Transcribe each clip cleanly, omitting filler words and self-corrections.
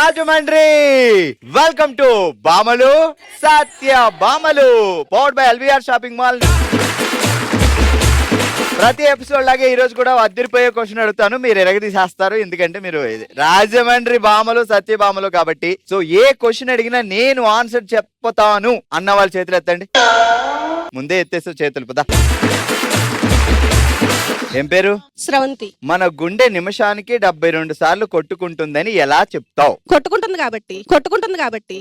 Rajahmundry. Welcome to బామలు సత్య బామలు, powered by LVR shopping mall. ప్రతి ఎపిసోడ్ లాగే ఈ రోజు కూడా అద్దరిపోయే క్వశ్చన్ అడుగుతాను, మీరు ఎరగదీసేస్తారు. ఎందుకంటే మీరు రాజమండ్రి బామలు సత్య బామలు కాబట్టి. సో ఏ క్వశ్చన్ అడిగినా నేను ఆన్సర్ చెప్తాను అన్న వాళ్ళ చేతులు ఎత్తండి. ముందే ఎత్తేస్తే చేతులు పదా. ఏం పేరు? స్రవంతి. మన గుండె నిమిషానికి 72 సార్లు కొట్టుకుంటుందని ఎలా చెప్తావు? కొట్టుకుంటుంది కాబట్టి.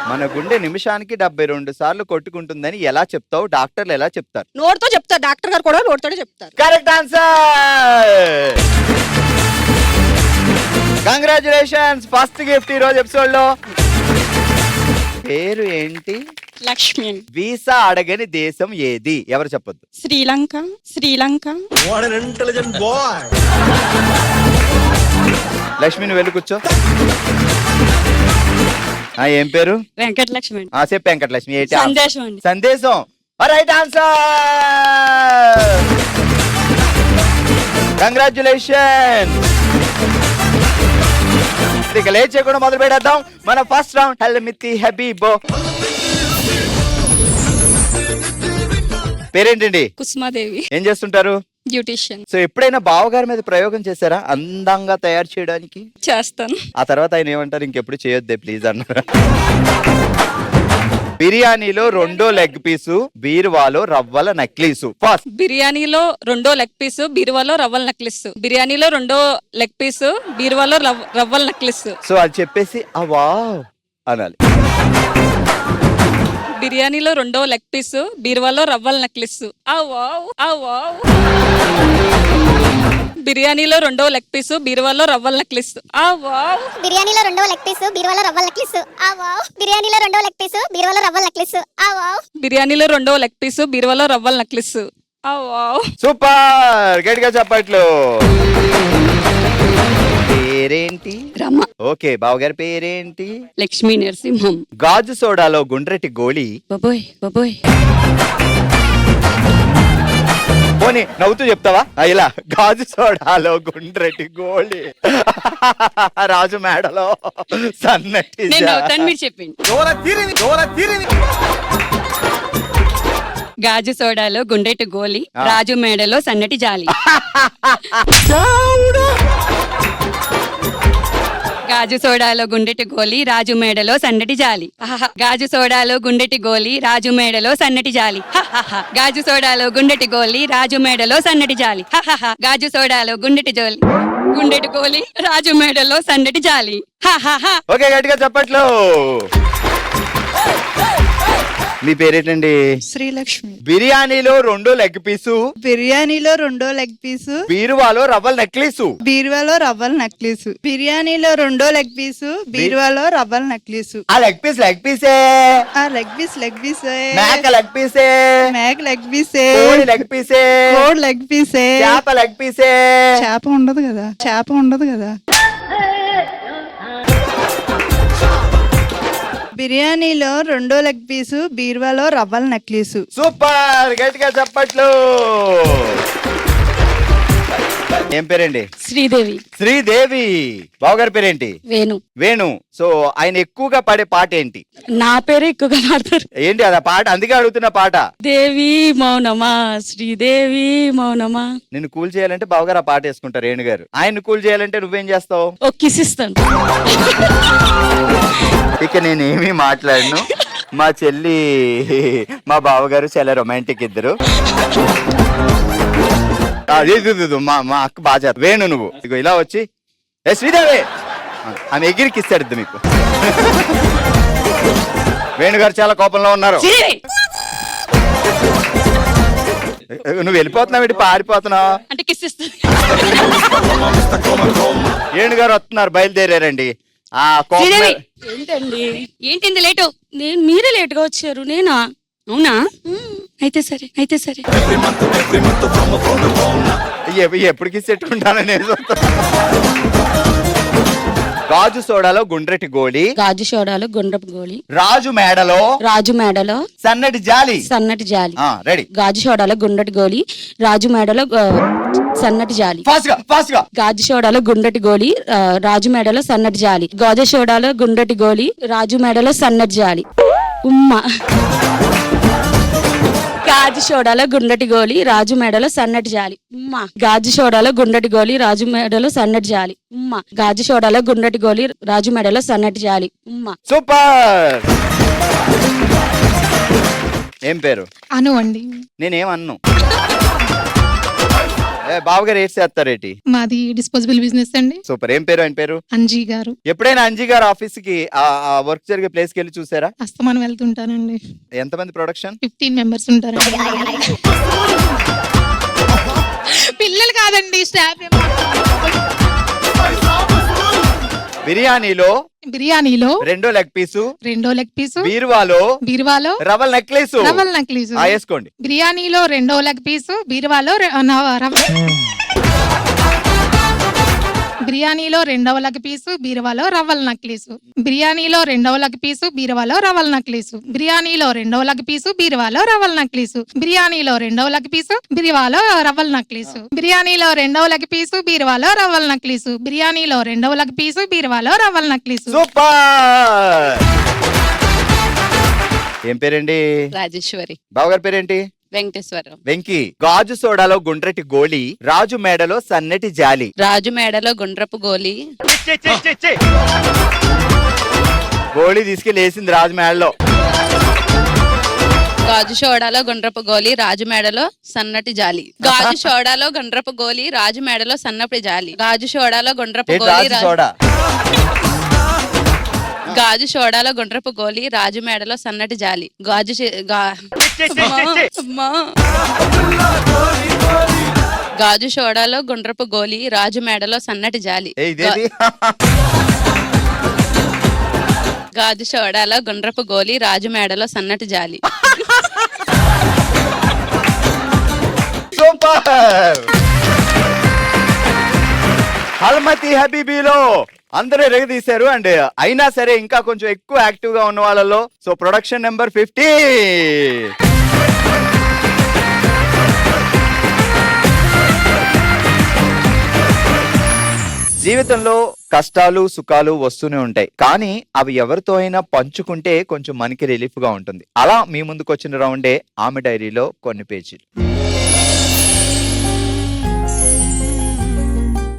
మన గుండె నిమిషానికి 72 సార్లు కొట్టుకుంటుందని ఎలా చెప్తావు? డాక్టర్లు ఎలా చెప్తారు? నోటితో చెప్తారు. డాక్టర్ గారు కూడా నోటితో చెప్తారు. Correct answer. Congratulations, first gift ఈ రోజు ఎపిసోడ్ లో. పేరు ఏంటి? లక్ష్మి. వీసా అడగని దేశం ఏది? ఎవరు చెప్పొద్దు. శ్రీలంక. లక్ష్మి నువ్వు వెళ్ళి కూర్చో. ఏం పేరు? వెంకటలక్ష్మి. చెప్పు వెంకటలక్ష్మి. ఏంటి? సందేశం అండి. సందేశం. Right answer. కంగ్రాచులేషన్. ఇక లేట్ చేయకుండా మొదలు పెడేద్దాం మన ఫస్ట్ రౌండ్. హెల్మితి హబీబో. పేరేంటండి? కుసుమాదేవి. ఏం చేస్తుంటారు? బ్యూటిషియన్. సో ఎప్పుడైనా బావగారి మీద ప్రయోగం చేశారా అందంగా తయారు చేయడానికి? చేస్తాను. ఆ తర్వాత ఆయన ఏమంటారు? ఇంకెప్పుడు చేయొద్దే ప్లీజ్ అన్నారు. బిర్యానీలో 2వ లెగ్ పీసు, బీరువాలో రవ్వల నక్లీసు. ఫస్ట్ బిర్యానీలో 2వ లెగ్ పీసు, బీరువాలో రవ్వల నెక్లెస్. బిర్యానీలో 2వ లెగ్ పీసు, బీరువాలో రవ్వల నెక్లెస్. సో అది చెప్పేసి అవా అనాలి. బిర్యానీలో 2వ లెగ్ పీసు, బీరువాలో రవ్వల నెక్లెస్. బిర్యానీలో 2వ లెగ్ పీసు, బీరువాలో రవ్వల నెక్లెస్. బిర్యానీలో 2వ లెగ్ పీసు, బీరువాలో రవ్వల నెక్లెస్. బిర్యానీలో 2వ లెగ్ పీసు, బీరువాలో రవ్వల నెక్లెస్. బిర్యానీలో 2వ లెగ్ పీసు, బీరువాలో రవ్వల నెక్లెస్. సూపర్, గట్టిగా చెప్పట్లు. పేరేంటి? రమ. ఓకే, బావగారి పేరేంటి? లక్ష్మీ నరసింహం. గాజు సోడాలో గుండ్రటి గోళీ. బాబోయ్. పోనీ నవ్వుతూ చెప్తావా? ఇలా గాజు సోడాలో గుండ్రటి గోళీ, రాజు మేడలో సన్నటి. మీరు చెప్పండి. గాజు సోడాలో గుండెటి గోలి, రాజు మేడలో సన్నటి జాలి. గాజు సోడాలో గుండెటి గోలి, రాజు మేడలో సన్నటి జాలి. గాజు సోడాలో గుండెటి గోలి, రాజు మేడలో సన్నటి జాలి. గాజు సోడాలో గుండెటి గోలి, రాజు మేడలో సన్నటి జాలి. గాజు సోడాలో గుండెటి గోలి, రాజు మేడలో సన్నటి జాలి. ఓకే, గట్టిగా చెప్పట్లు. మీ పేరేంటండి? శ్రీలక్ష్మి. బిర్యానీలో 2వ లెగ్ పీసు, బిర్యానీలో 2వ లెగ్ పీసు, బీరువాలో రవ్వల నెక్లీసు. బీరువాలో రవ్వల నెక్లెస్. బిర్యానీలో 2వ లెగ్ పీసు, బీరువాలో రవ్వల నెక్లెస్. ఆ లెగ్ పీసే. ఆ లెగ్ పీసే. మేక లెగ్ పీసే. మేక లెగ్ పీసే. కోడి లెగ్ పీసే. కోడి లెగ్ పీసే. చేప లెగ్ పీసే. చేప ఉండదు కదా. బిర్యానీలో 2వ లెగ్ పీసు, బీరువాలో రవ్వల నెక్లెస్. సూపర్, గట్టిగా చెప్పట్లు. ఏం పేరండి? శ్రీదేవి. బావగారి పేరేంటి? వేణు. సో ఆయన ఎక్కువగా పాడే పాట ఏంటి? నా పేరే ఎక్కువగా పాడతారు. ఏంటి అదా పాట? అందుకే అడుగుతున్న పాట. దేవి మౌనమా, శ్రీదేవి మౌనమా. నిన్ను కూల్ చేయాలంటే బావగారు ఆ పాట వేసుకుంటారు రేణు గారు. ఆయన కూల్ చేయాలంటే నువ్వేం చేస్తావు? ఓ కిస్ ఇస్తాను. ఇక నేనేమీ మాట్లాడను. మా చెల్లి మా బావగారు చాలా రొమాంటిక్ ఇద్దరు. మా అక్క బాగా చేస్తా. వేణు నువ్వు ఇగో ఇలా వచ్చి శ్రీదేవి ఆమె ఎగిరికి ఇస్తాడు మీకు. వేణుగారు చాలా కోపంలో ఉన్నారు. నువ్వు వెళ్ళిపోతున్నావు, పారిపోతున్నావు అంటే కిస్ ఇస్తాను. వేణుగారు వస్తున్నారు, బయలుదేరారండి. ఏంటండి లేటు? మీరే లేట్ గా వచ్చారు. నేనా? అవునా? అయితే సరే. ఎప్పటికి సెట్టుకుంటానని. గాజు సోడాలో గుండ్రటి గోళీ, రాజు మేడలో సన్నటి జాలి. రెడీ. గాజు సోడాలో గుండ్రటి గోళీ, రాజు మేడలో సన్నటి జాలి. ఫాస్ట్ గా గాజు సోడాలో గుండ్రటి గోలి రాజు మెడలో సన్నటి జాలి. గాజు సోడాలో గుండ్రటి గోలి రాజు మెడలో సన్నటి జాలి. ఉమ్మ. గాజు సోడాలో గుండ్రటి గోలి రాజు మెడలో సన్నటి జాలి. ఉమ్మ. గాజు సోడాలో గుండ్రటి గోలి రాజు మెడలో సన్నటి జాలి. ఉమ్మ. గాజు సోడాలో గుండ్రటి గోలి రాజు మెడలో సన్నటి జాలి. ఉమ్మ. సూపర్. ఏం పేరు? అను అండి. నేనేమన్ను బావగారు ఏడ్ చేస్తారేటి? మాది డిస్పోజబుల్ బిజినెస్ అండి. సూపర్. ఏం పేరు ఆయన పేరు? అంజీ గారు. ఎప్పుడైనా అంజీ గారు ఆఫీస్ కి ఆ వర్క్ జరిగే ప్లేస్ కి వెళ్ళి చూసారా? అస్తమానం వెళ్తుంటానండి. ఎంతమంది ప్రొడక్షన్? 15 మెంబర్స్ ఉంటారండి. పిల్లలు కాదండి, స్టాఫ్. బిర్యానీలో రెండో లెగ్ పీసు బీరువాలో రవల్ నెక్లెస్ వేసుకోండి. బిర్యానీలో రెండో లెగ్ పీసు బీరువాలో బిర్యానీలో రెండవ లెగ్ పీసు బీరువాలో రవ్వల నక్లీసు. బిర్యానీలో రెండవ లెగ్ పీసు బీరువాలో రవ్వల నక్లీసు. బిర్యానీలో రెండవ లెగ్ పీసు బీరువాలో రవ్వల నక్లీసు. బిర్యానీలో రెండవ లెగ్ పీసు బీరువాలో రవ్వల నక్లీసు. బిర్యానీలో రెండవ లెగ్ పీసు బీరువాలో రవ్వల నక్లీసు. బిర్యానీలో రెండవ లెగ్ పీసు బీరువాలో రవ్వల నక్లీసు. సూపర్. ఏం పేరండి? రాజేశ్వరి. బావగారి పేరేంటి? వెంకటేశ్వరరావు. వెంకీ. గాజు సోడాలో గుండ్రటి గోలి రాజు మేడలో సన్నటి జాలి. రాజు మేడలో గుండ్రపు గోలి. గోళీ తీసుకెళ్లి వేసింది రాజు మేడలో. గాజు సోడాలో గుండ్రపు గోలి రాజు మేడలో సన్నటి జాలి. గాజు సోడాలో గుండ్రపు గోలి రాజు మేడలో సన్నటి జాలి. గాజు సోడాలో గుండ్రపు గోలి సోడా గాజు సోడాలో గుండ్రపు గోలి రాజు మేడలో సన్నటి జాలి. గాజు సోడాలో గుండ్రపు గోలి రాజు మేడలో సన్నటి జాలి. గాజు సోడాలో గుండ్రపు గోలి రాజు మేడలో సన్నటి జాలి. సూపర్. హల్మతి హబీబీలో అందరూ ఎరగదీశారు. అండ్ అయినా సరే ఇంకా కొంచెం ఎక్కువ యాక్టివ్ గా ఉన్న వాళ్ళలో సో ప్రొడక్షన్ నెంబర్ 50. జీవితంలో కష్టాలు సుఖాలు వస్తూనే ఉంటాయి, కానీ అవి ఎవరితో అయినా పంచుకుంటే కొంచెం మనకి రిలీఫ్ గా ఉంటుంది. అలా మీ ముందుకు వచ్చిన రౌండే ఆమె డైరీలో కొన్ని పేజీలు.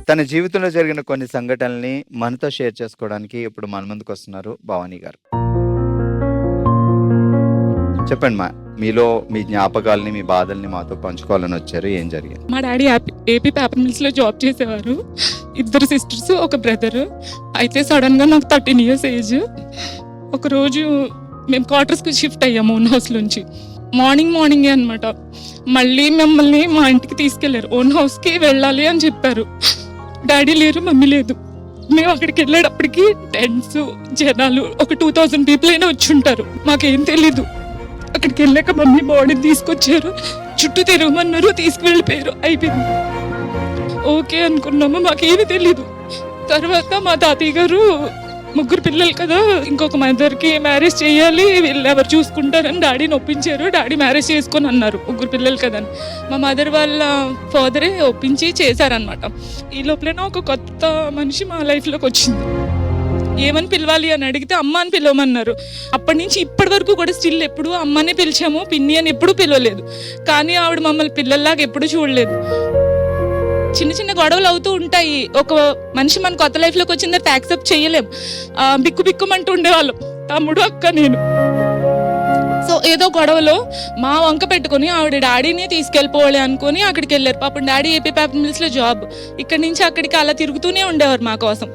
తన జీవితంలో జరిగిన కొన్ని సంఘటనల్ని మనతో షేర్ చేసుకోవడానికి ఇప్పుడు మన ముందుకు వస్తున్నారు భవానీ గారు. చెప్పండి మీలో మీ జ్ఞాపకాలని మీ బాధల్ని మాతో పంచుకోవాలని వచ్చారు. ఏం జరిగింది? మా డాడీ ఏపీ పేపర్ మిల్స్ లో జాబ్ చేసేవారు. 2 సిస్టర్స్ 1 బ్రదర్. అయితే సడన్ గా నాకు 13 years ఏజ్. ఒకరోజు మేము క్వార్టర్స్ కి షిఫ్ట్ అయ్యాము ఓన్ హౌస్ నుంచి. మార్నింగే అనమాట. మళ్ళీ మమ్మల్ని మా ఇంటికి తీసుకెళ్లారు. ఓన్ హౌస్ కి వెళ్ళాలి అని చెప్పారు. డాడీ లేరు, మమ్మీ లేదు. మేము అక్కడికి వెళ్ళేటప్పటికి టెంట్స్ జనాలు ఒక 2000 పీపుల్ అయినా వచ్చి ఉంటారు. మాకేం తెలీదు. అక్కడికి వెళ్ళాక మమ్మీ బాడీని తీసుకొచ్చారు, చుట్టూ తిరగమన్నారు, తీసుకువెళ్ళిపోయారు. అయిపోయింది. ఓకే అనుకున్నాము, మాకేమీ తెలీదు. తర్వాత మా తాతయ్య గారు 3 పిల్లలు కదా, ఇంకొక మదర్కి మ్యారేజ్ చేయాలి, వీళ్ళు ఎవరు చూసుకుంటారని డాడీని ఒప్పించారు. డాడీ మ్యారేజ్ చేసుకొని అన్నారు 3 పిల్లలు కదా అని. మా మదర్ వాళ్ళ ఫాదరే ఒప్పించి చేశారనమాట. ఈ లోపలనే ఒక కొత్త మనిషి మా లైఫ్లోకి వచ్చింది. ఏమని పిలవాలి అని అడిగితే అమ్మ అని పిలవమన్నారు. అప్పటి నుంచి ఇప్పటి వరకు కూడా స్టిల్ ఎప్పుడు అమ్మనే పిలిచాము, పిన్ని అని ఎప్పుడు పిలవలేదు. కానీ ఆవిడ మమ్మల్ని పిల్లల్లాగా ఎప్పుడు చూడలేదు. చిన్న గొడవలు అవుతూ ఉంటాయి. ఒక మనిషి మన కొత్త లైఫ్లోకి వచ్చిన తర్వాత యాక్సెప్ట్ చేయలేం. బిక్కుమంటూ ఉండేవాళ్ళం, తమ్ముడు అక్క నేను. సో ఏదో గొడవలో మా వంక పెట్టుకుని ఆవిడ డాడీని తీసుకెళ్ళిపోవాలి అనుకుని అక్కడికి వెళ్ళారు. పాపం డాడీ ఏపీ పేపర్ మిల్స్ లో జాబ్. ఇక్కడి నుంచి అక్కడికి అలా తిరుగుతూనే ఉండేవారు మా కోసం.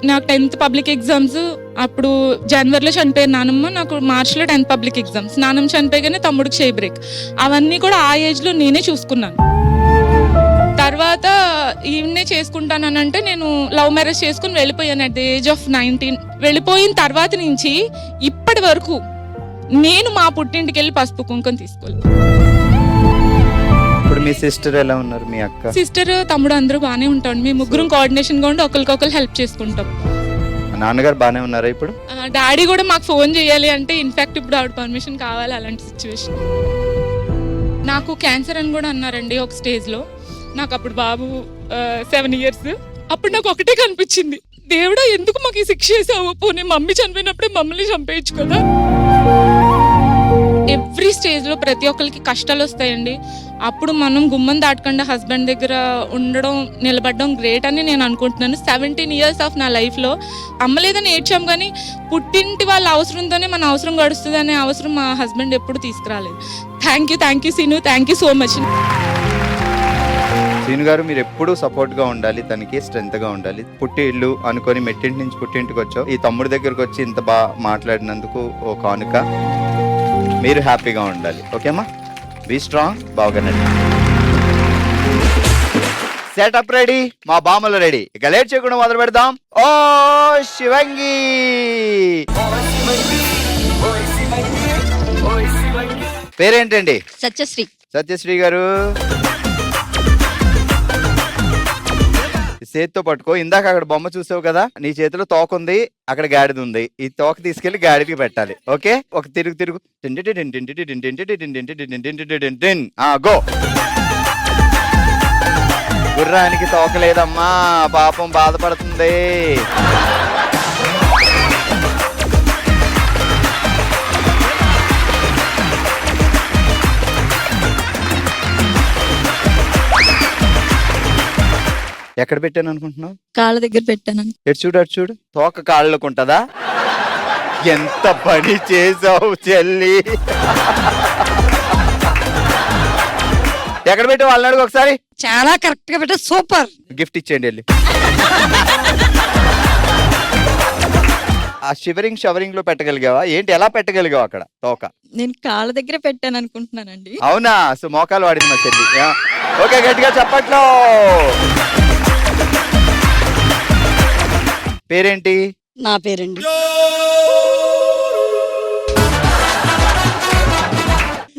నాకు 10th పబ్లిక్ ఎగ్జామ్స్ అప్పుడు జనవరిలో చనిపోయారు నానమ్మ. నాకు మార్చిలో 10th పబ్లిక్ ఎగ్జామ్స్. నానమ్మ చనిపోయానే తమ్ముడికి షేప్ బ్రేక్. అవన్నీ కూడా ఆ ఏజ్ లో నేనే చూసుకున్నాను. తర్వాత ఈవినే చేసుకుంటానంటే నేను లవ్ మ్యారేజ్ చేసుకుని వెళ్ళిపోయాను అట్ ద ఏజ్ ఆఫ్ 19. వెళ్ళిపోయిన తర్వాత నుంచి ఇప్పటి వరకు నేను మా పుట్టింటికి వెళ్ళి పసుపు కుంకుమ తీసుకోలేదు. ఇప్పుడు మీ సిస్టర్ ఎలా ఉన్నారు? మీ అక్క సిస్టర్ తమ్ముడు అందరూ బాగానే ఉంటాం. మేము 3 కోఆర్డినేషన్ గా ఉండి ఒకరికొకరు హెల్ప్ చేసుకుంటాం. నాన్నగారు బాగానే ఉన్నారా ఇప్పుడు? డాడీ కూడా మాకు ఫోన్ చేయాలి అంటే ఇన్ఫాక్ట్ ఇప్పుడు ఆవిడ పర్మిషన్ కావాలి అలాంటి సిచ్యువేషన్. నాకు క్యాన్సర్ అని కూడా అన్నారండి ఒక స్టేజ్ లో. నాకు అప్పుడు బాబు 7 years. అప్పుడు నాకు ఒకటే కనిపించింది, దేవుడా ఎందుకు మాకు ఈ శిక్ష చేసావు, పోనీ మమ్మీ చనిపోయినప్పుడే మమ్మల్ని చంపేయచ్చు కదా. ఎవ్రీ స్టేజ్ లో ప్రతి ఒక్కరికి కష్టాలు వస్తాయండి. అప్పుడు మనం గుమ్మం దాటకుండా హస్బెండ్ దగ్గర ఉండడం, నిలబడడం గ్రేట్ అని నేను అనుకుంటున్నాను. 17 years ఆఫ్ నా లైఫ్ లో అమ్మ లేదని ఏడ్చాం, కానీ పుట్టింటి వాళ్ళ అవసరంతోనే మన అవసరం గడుస్తుంది అనే అవసరం మా హస్బెండ్ ఎప్పుడు తీసుకురాలేదు. Thank you Seenu, thank you so much. Seenu garu, మీరు ఎప్పుడూ సపోర్ట్ గా ఉండాలి, తనకి స్ట్రెంత్ గా ఉండాలి. పుట్టి ఇల్లు అనుకొని మెట్టింటి నుంచి పుట్టింటికి వచ్చావు, ఈ తమ్ముడి దగ్గరకు వచ్చి ఇంత బాగా మాట్లాడినందుకు ఓ కానుక. మీరు హ్యాపీగా ఉండాలి, ఓకేమ్మా? బీ స్ట్రాంగ్, బాగానండి. సెటప్ రెడీ, మా బామ్మలు రెడీ. ఇక లేట్ చేయకుండా మొదలు పెడదాం. ఓ శివంగి, పేరేంటండి? సత్యశ్రీ. సత్యశ్రీ గారు, చేతితో పట్టుకో. ఇందాక అక్కడ బొమ్మ చూసావు కదా, నీ చేతిలో తోక ఉంది, అక్కడ గాడిద ఉంది. ఈ తోక తీసుకెళ్లి గాడికి పెట్టాలి, ఓకే? ఒక తిరుగు. గో. గుర్రానికి తోక లేదమ్మా, పాపం బాధపడుతుంది. ఎక్కడ పెట్టాను అనుకుంటున్నావు? కాళ్ళ దగ్గర పెట్టాను. అటు చూడు, తోక కాళ్ళకు ఉంటదా? ఎంత పని చేసావు చెల్లి. ఎక్కడ పెట్టావు వాళ్ళని అడుగు ఒకసారి. చాలా కరెక్ట్ గా పెట్టా, సూపర్. గిఫ్ట్ ఇచ్చేయండి వెళ్ళి. ఆ షవరింగ్ లో పెట్టగలిగావా ఏంటి? ఎలా పెట్టగలిగావు అక్కడ తోక? నేను కాళ్ళ దగ్గర పెట్టాను అనుకుంటున్నానండి. అవునా? సో మోకాలు వాడింది మా చెల్లి. ఓకే, గట్టిగా చెప్పట్లో. పేరేంటి? నా పేరండి.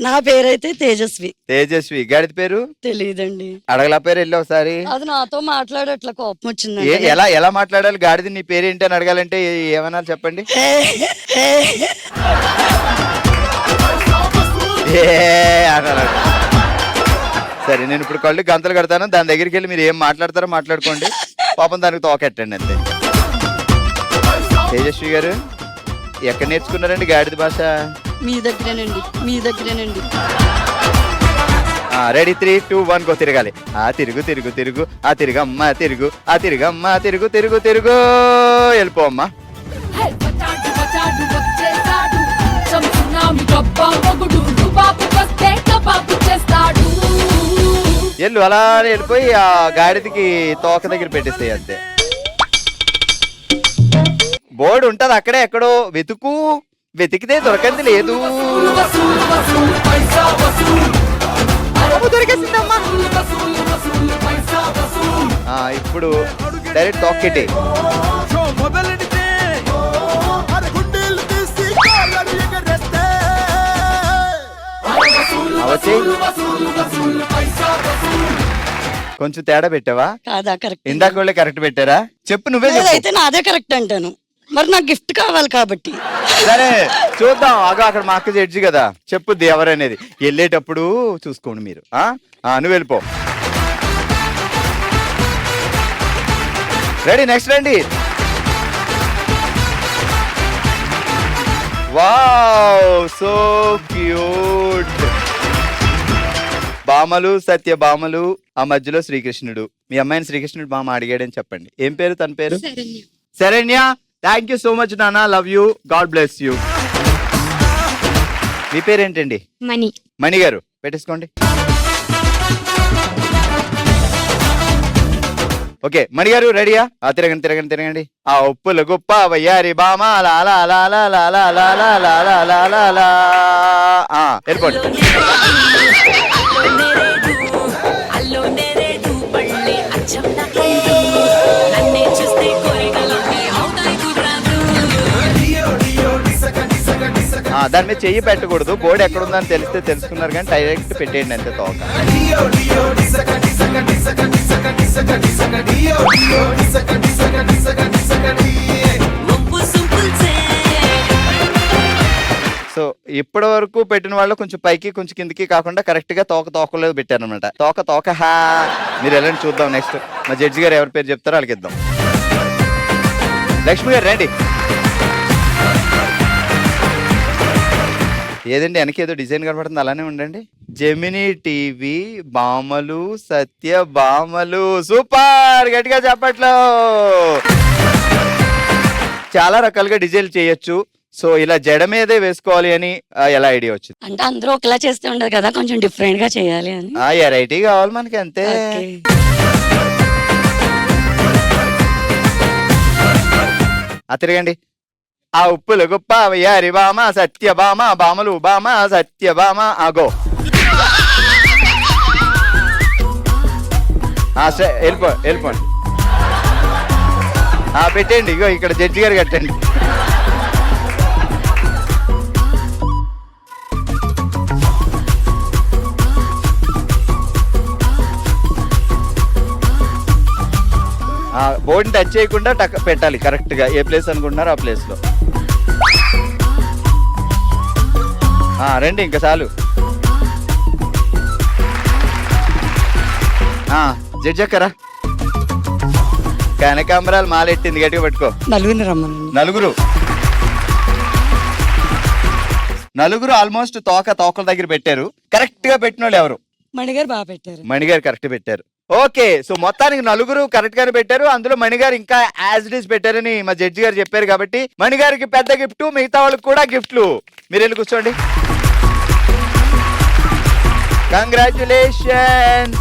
నా పేరైతే తేజస్వి. తేజస్వి. గాడిద పేరు తెలియదండి. అడగలా పేరు వెళ్ళి ఒకసారి. అది నాతో మాట్లాడట్లా కోపం వచ్చింది. ఎలా మాట్లాడాలి? గాడిద నీ పేరేంటి అని అడగాలంటే ఏమన్నా చెప్పండి. సరే, నేను ఇప్పుడు కళ్ళు గంతలు కడతాను, దాని దగ్గరికి వెళ్ళి మీరు ఏం మాట్లాడతారో మాట్లాడుకోండి. పాపం దానికి తోకెట్టండి అంతే. తేజస్వి గారు, ఎక్కడ నేర్చుకున్నారండి గాడిద భాష? మీ దగ్గరేనండి. Ready, 3, 2, 1 go. తిరగాలి. తిరుగు. తిరగమ్మ తిరుగు. వెళ్ళిపో అమ్మా. వెళ్ళు, అలా వెళ్ళిపోయి ఆ గాడిదకి తోక దగ్గర పెట్టేస్తాయి అంతే. బోర్డు ఉంటది అక్కడే ఎక్కడో, వెతికితే దొరకంది లేదు. ఇప్పుడు డైరెక్ట్ తోక్కెట్టి. కొంచెం తేడా పెట్టావా? కాదా? కరెక్ట్. ఇందాక వాళ్ళే కరెక్ట్ పెట్టారా? చెప్పు, నువ్వే చెప్పు. అయితే నాదే కరెక్ట్ అంటాను. మరి నాకు గిఫ్ట్ కావాలి కాబట్టి. సరే చూద్దాం. అక్కడ మా అక్క జడ్జి కదా, చెప్పుద్ది ఎవరనేది. వెళ్ళేటప్పుడు చూసుకోండి మీరు. నువ్వు వెళ్ళిపో. రెడీ, నెక్స్ట్ రండి. Wow, so cute. బామలు, సత్య బామలు, ఆ మధ్యలో శ్రీకృష్ణుడు. మీ అమ్మాయిని శ్రీకృష్ణుడు బామ అడిగాడని చెప్పండి. ఏం పేరు తన పేరు? Saranya. Thank you so much నాన్న, love you, God bless you. మీ పేరేంటండి? మణి గారు. పెట్టేసుకోండి. ఓకే, మణి గారు రెడీయా? తిరగండి. ఆ ఉప్పుల గొప్ప వయ్యారి బామ వెళ్ళిపోండి. దాని మీద చెయ్యి పెట్టకూడదు. బోర్డు ఎక్కడుందని తెలిస్తే తెలుసుకున్నారు, కానీ డైరెక్ట్ పెట్టేయండి అంతే తోక. సో ఇప్పటి వరకు పెట్టిన వాళ్ళు కొంచెం పైకి కొంచెం కిందికి కాకుండా కరెక్ట్ గా తోకలో పెట్టారనమాట. తోక హా. మీరు వెళ్ళండి చూద్దాం. నెక్స్ట్ మా జడ్జి గారు ఎవరి పేరు చెప్తారో వాళ్ళకి ఇద్దాం. లక్ష్మి గారు రండి. ఏదండి వెనక ఏదో డిజైన్ కనబడుతుంది, అలానే ఉండండి. Gemini TV బామలు Satya బామలు. సూపర్, గట్టిగా చెప్పట్లో. చాలా రకాలుగా డిజైన్ చేయొచ్చు. సో ఇలా జడ మీదే వేసుకోవాలి అని ఎలా ఐడియా వచ్చింది? అంటే అందరూ ఒకలా చేస్తే ఉండదు కదా, కొంచెం డిఫరెంట్ గా చేయాలి అని. వెరైటీ కావాలి మనకి, అంతే. తిరగండి. ఆ ఉప్పులు గుప్ప వయ్యారి బామ సత్యభామ బామలు బామ సత్యభామ. ఆగో వెళ్ళిపోండి. పెట్టండి. ఇగో ఇక్కడ జడ్జి గారు కట్టండి. బోర్డుని టచ్ చేయకుండా పెట్టాలి కరెక్ట్ గా. ఏ ప్లేస్ అనుకుంటున్నారో ఆ ప్లేస్ లో. రండి, ఇంకా చాలు. జడ్జక్కరా. కనకాంబరాలు మాలెట్టింది, గట్టిగా పట్టుకో. నలుగురు ఆల్మోస్ట్ తోకల దగ్గర పెట్టారు. కరెక్ట్ గా పెట్టిన వాళ్ళు ఎవరు? మణిగారు బాగా పెట్టారు. మణిగారు కరెక్ట్ పెట్టారు. ఓకే, సో మొత్తానికి నలుగురు కరెక్ట్ గానే పెట్టారు. అందులో మణిగారు ఇంకా యాజ్ ఇట్ ఈస్ పెట్టారని మా జడ్జి గారు చెప్పారు కాబట్టి మణిగారికి పెద్ద గిఫ్ట్, మిగతా వాళ్ళకి కూడా గిఫ్ట్లు. మీరు వెళ్ళి కూర్చోండి. కంగ్రాచులేషన్స్.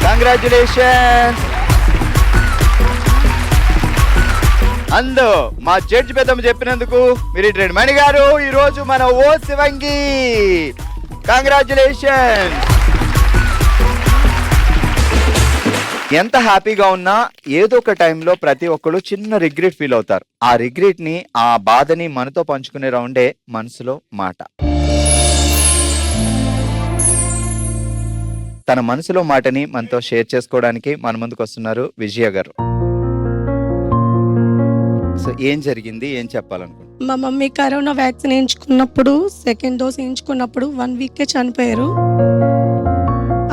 కంగ్రాచులేషన్స్. అందు మా జడ్జి పెద్దమ్మ చెప్పినందుకు మీరు ఇటు రండి. మణి గారు ఈ రోజు మన ఓ శివంగి. కంగ్రాచులేషన్. ఎంత హ్యాపీగా ఉన్నా ఏదో ఒక టైంలో ప్రతి ఒక్కరు చిన్న రిగ్రెట్ ఫీల్ అవుతారు. ఆ రిగ్రెట్ ని, ఆ బాధని మనతో పంచుకునే రౌండే మనసులో మాట. తన మనసులో మాటని మనతో షేర్ చేసుకోవడానికి మన ముందుకు వస్తున్నారు విజయ గారు. సో ఏం జరిగింది, ఏం చెప్పాలనుకుంటున్నారు? మా మమ్మీ కరోనా వ్యాక్సిన్ వేయించుకున్నప్పుడు, సెకండ్ డోస్ వేయించుకున్నప్పుడు 1 వీక్ చనిపోయారు.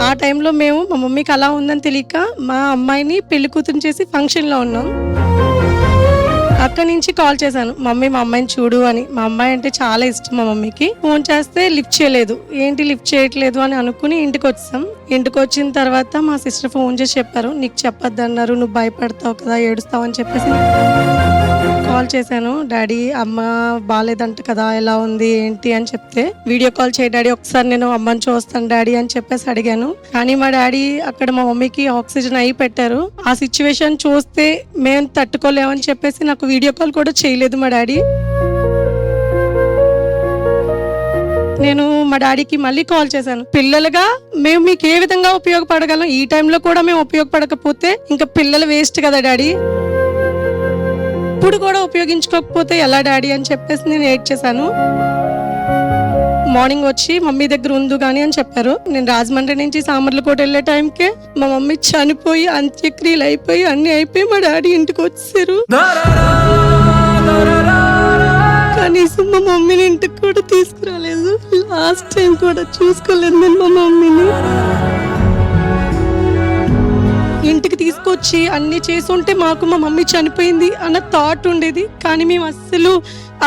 ఆ టైంలో మేము మా మమ్మీకి అలా ఉందని తెలియక మా అమ్మాయిని పెళ్లి కూతురు చేసి ఫంక్షన్లో ఉన్నాం. అక్కడి నుంచి కాల్ చేశాను, మమ్మీ మా అమ్మాయిని చూడు అని. మా అమ్మాయి అంటే చాలా ఇష్టం మా మమ్మీకి. ఫోన్ చేస్తే లిఫ్ట్ చేయలేదు. ఏంటి లిఫ్ట్ చేయట్లేదు అని అనుకుని ఇంటికి వచ్చాం. ఇంటికి వచ్చిన తర్వాత మా సిస్టర్ ఫోన్ చేసి చెప్పారు, నీకు చెప్పొద్దన్నారు, నువ్వు భయపడతావు కదా, ఏడుస్తావు అని చెప్పేసి కాల్ చేశాను. డాడీ అమ్మ బాగాలేదంట కదా, ఎలా ఉంది ఏంటి అని చెప్తే, వీడియో కాల్ చేయి డాడీ, ఒకసారి నేను అమ్మని చూస్తాను డాడీ అని చెప్పేసి అడిగాను. కానీ మా డాడీ అక్కడ మా మమ్మీకి ఆక్సిజన్ అయి పెట్టారు. ఆ సిచ్యువేషన్ చూస్తే మేము తట్టుకోలేమని చెప్పేసి నాకు వీడియో కాల్ కూడా చేయలేదు మా డాడీ. నేను మా డాడీకి మళ్ళీ కాల్ చేశాను, పిల్లలుగా మేము మీకు ఏ విధంగా ఉపయోగపడగలం, ఈ టైంలో కూడా మేము ఉపయోగపడకపోతే ఇంకా పిల్లలు వేస్ట్ కదా డాడీ, ఇప్పుడు కూడా ఉపయోగించుకోకపోతే ఎలా డాడీ అని చెప్పేసి నేను ఏడ్ చేశాను. మార్నింగ్ వచ్చి మమ్మీ దగ్గర ఉండు గానీ అని చెప్పారు. నేను రాజమండ్రి నుంచి సామర్లకోట వెళ్ళే టైంకే మా మమ్మీ చనిపోయి అంత్యక్రియలు అయిపోయి అన్ని అయిపోయి మా డాడీ ఇంటికి వచ్చారు. కనీసం మా మమ్మీని ఇంటికి కూడా తీసుకురాలేదు. లాస్ట్ టైం కూడా చూసుకోలేదు నేను మా మమ్మీని. ఇంటికి తీసుకొచ్చి అన్ని చేసుంటే మాకు మా మమ్మీ చనిపోయింది అన్న థాట్ ఉండేది. కానీ మేము అస్సలు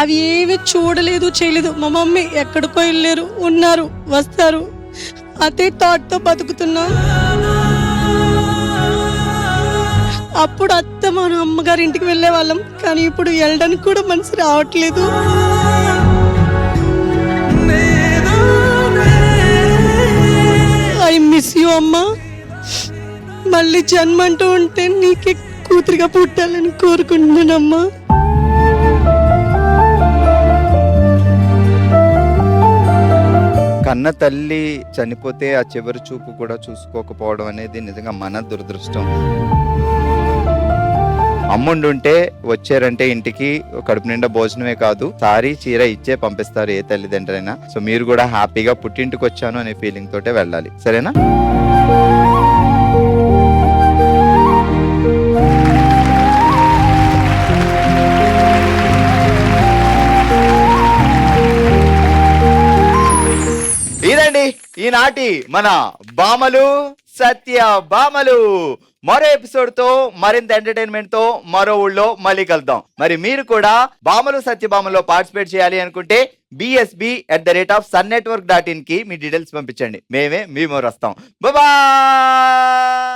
అవి ఏవి చూడలేదు, చేయలేదు. మా మమ్మీ ఎక్కడికో వెళ్ళారు, ఉన్నారు, వస్తారు, అదే థాట్తో బతుకుతున్నాం. అప్పుడు అత్త మన అమ్మగారి ఇంటికి వెళ్ళే వాళ్ళం, కానీ ఇప్పుడు వెళ్ళడానికి కూడా మనసు రావట్లేదు. ఐ మిస్ యూ అమ్మా. మళ్ళీ జన్మ అంటూ ఉంటే నీకే కూతురిగా పుట్టాలని కోరుకుంటున్నానమ్మా. కన్న తల్లి చనిపోతే ఆ చివరి చూపు కూడా చూసుకోకపోవడం అనేది నిజంగా మన దురదృష్టం. అమ్ముండుంటే వచ్చారంటే ఇంటికి కడుపు నిండా భోజనమే కాదు, సారీ చీర ఇచ్చే పంపిస్తారు ఏ తల్లిదండ్రులైనా. సో మీరు కూడా హ్యాపీగా పుట్టింటికి వచ్చాను అనే ఫీలింగ్ తోటే వెళ్ళాలి, సరేనా? ఈనాటి మన బామలు సత్య బామలు మరో ఎపిసోడ్ తో మరింత ఎంటర్టైన్మెంట్ తో మరో ఊళ్ళో మళ్ళీ కలుద్దాం. మరి మీరు కూడా బామలు సత్యభామలో పార్టిసిపేట్ చేయాలి అనుకుంటే bsb@sunnetwork.in కి మీ డీటెయిల్స్ పంపించండి. మేమే మీ మోరు వస్తాం. బాయ్.